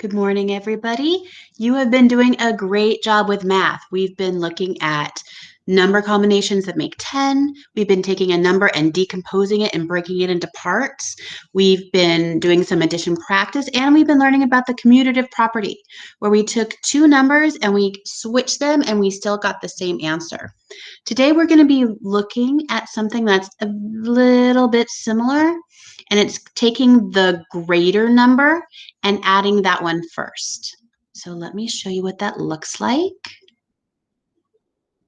Good morning, everybody. You have been doing a great job with math. We've been looking at number combinations that make 10. We've been taking a number and decomposing it and breaking it into parts. We've been doing some addition practice, and we've been learning about the commutative property, where we took two numbers and we switched them and we still got the same answer. Today, we're going to be looking at something that's a little bit similar, and it's taking the greater number and adding that one first. So let me show you what that looks like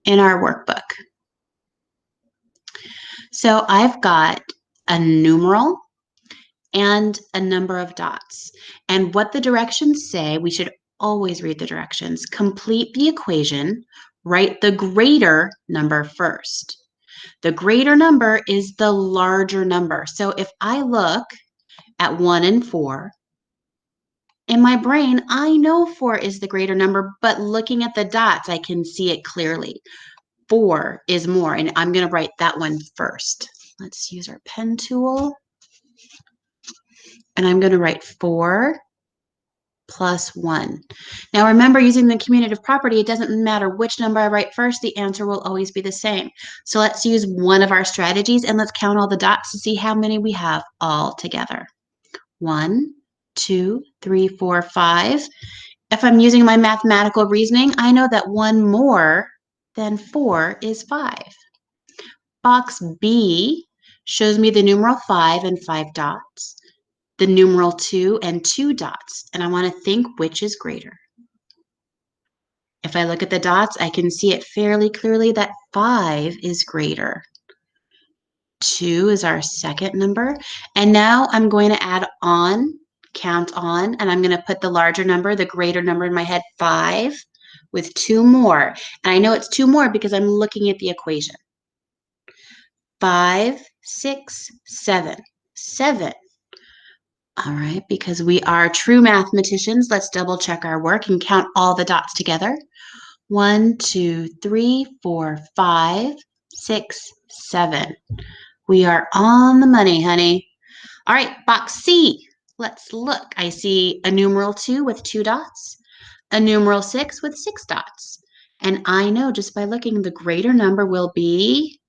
in our workbook. So I've got a numeral and a number of dots. And what the directions say, we should always read the directions. Complete the equation, write the greater number first. The greater number is the larger number. So if I look at 1 and 4, in my brain, I know 4 is the greater number, but looking at the dots, I can see it clearly. 4 is more, and I'm going to write that one first. Let's use our pen tool. And I'm going to write 4 plus 1. Now remember, using the commutative property, it doesn't matter which number I write first, the answer will always be the same. So let's use one of our strategies and let's count all the dots to see how many we have all together. 1, 2, 3, 4, 5. If I'm using my mathematical reasoning, I know that 1 more than 4 is 5. Box B shows me the numeral 5 and 5 dots, the numeral 2 and 2 dots, and I want to think which is greater. If I look at the dots, I can see it fairly clearly that 5 is greater. 2 is our second number, and now I'm going to add on, count on, and I'm going to put the larger number, the greater number in my head, 5, with 2 more. And I know it's 2 more because I'm looking at the equation. 5, 6, 7. 7. All right, because we are true mathematicians, let's double check our work and count all the dots together. 1, 2, 3, 4, 5, 6, 7. We are on the money, honey. All right, box C. Let's look. I see a numeral 2 with 2 dots, a numeral 6 with 6 dots. And I know just by looking, the greater number will be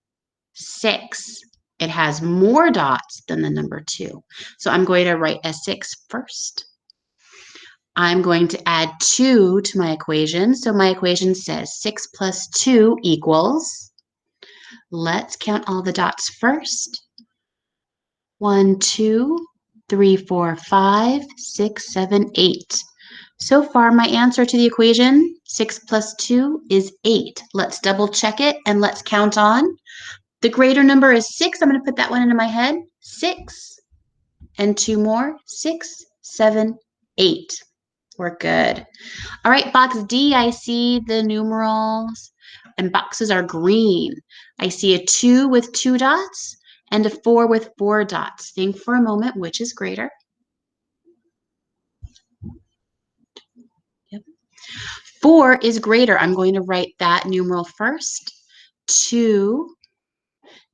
6. It has more dots than the number 2. So I'm going to write a 6 first. I'm going to add 2 to my equation. So my equation says 6 plus 2 equals, let's count all the dots first. 1, 2, 3, 4, 5, 6, 7, 8. So far, my answer to the equation, 6 plus 2 is 8. Let's double check it and let's count on. The greater number is 6. I'm going to put that one into my head. 6 and 2 more. 6, 7, 8. We're good. All right, box D, I see the numerals and boxes are green. I see a 2 with 2 dots and a 4 with 4 dots. Think for a moment, which is greater? Yep. 4 is greater. I'm going to write that numeral first. 2.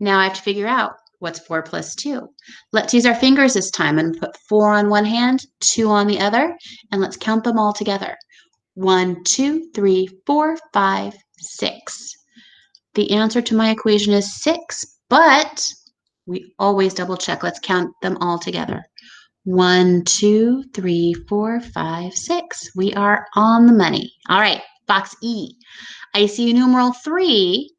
Now I have to figure out what's 4 plus 2. Let's use our fingers this time and put 4 on one hand, 2 on the other, and let's count them all together. 1, 2, 3, 4, 5, 6. The answer to my equation is 6, but we always double check. Let's count them all together. 1, 2, 3, 4, 5, 6. We are on the money. All right, box E. I see a numeral 3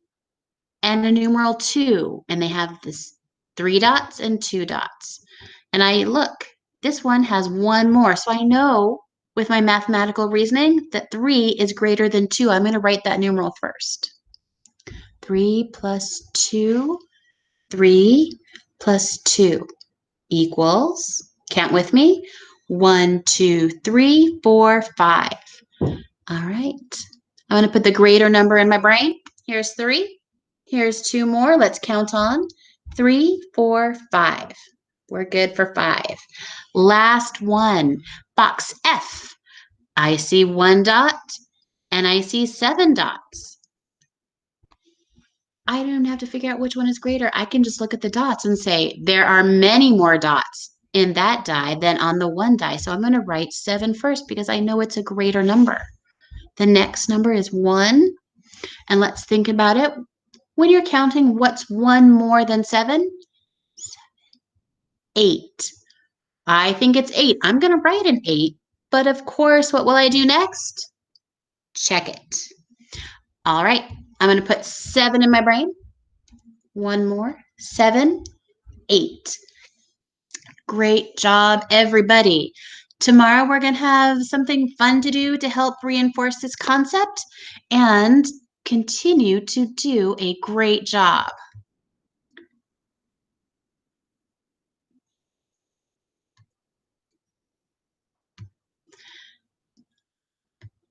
and a numeral 2, and they have this 3 dots and 2 dots. And I look, this one has 1 more. So I know with my mathematical reasoning that 3 is greater than 2. I'm going to write that numeral first. 3 plus 2, 3 plus 2 equals, count with me, 1, 2, 3, 4, 5. All right. I'm going to put the greater number in my brain. Here's 3. Here's 2 more. Let's count on. 3, 4, 5. We're good for 5. Last one, box F. I see 1 dot and I see 7 dots. I don't have to figure out which one is greater. I can just look at the dots and say, there are many more dots in that die than on the one die. So I'm going to write 7 first because I know it's a greater number. The next number is 1. And let's think about it. When you're counting, what's 1 more than 7? 8. I think it's 8. I'm going to write an 8. But of course, what will I do next? Check it. All right. I'm going to put 7 in my brain. 1 more. 7, 8. Great job, everybody. Tomorrow we're going to have something fun to do to help reinforce this concept and continue to do a great job.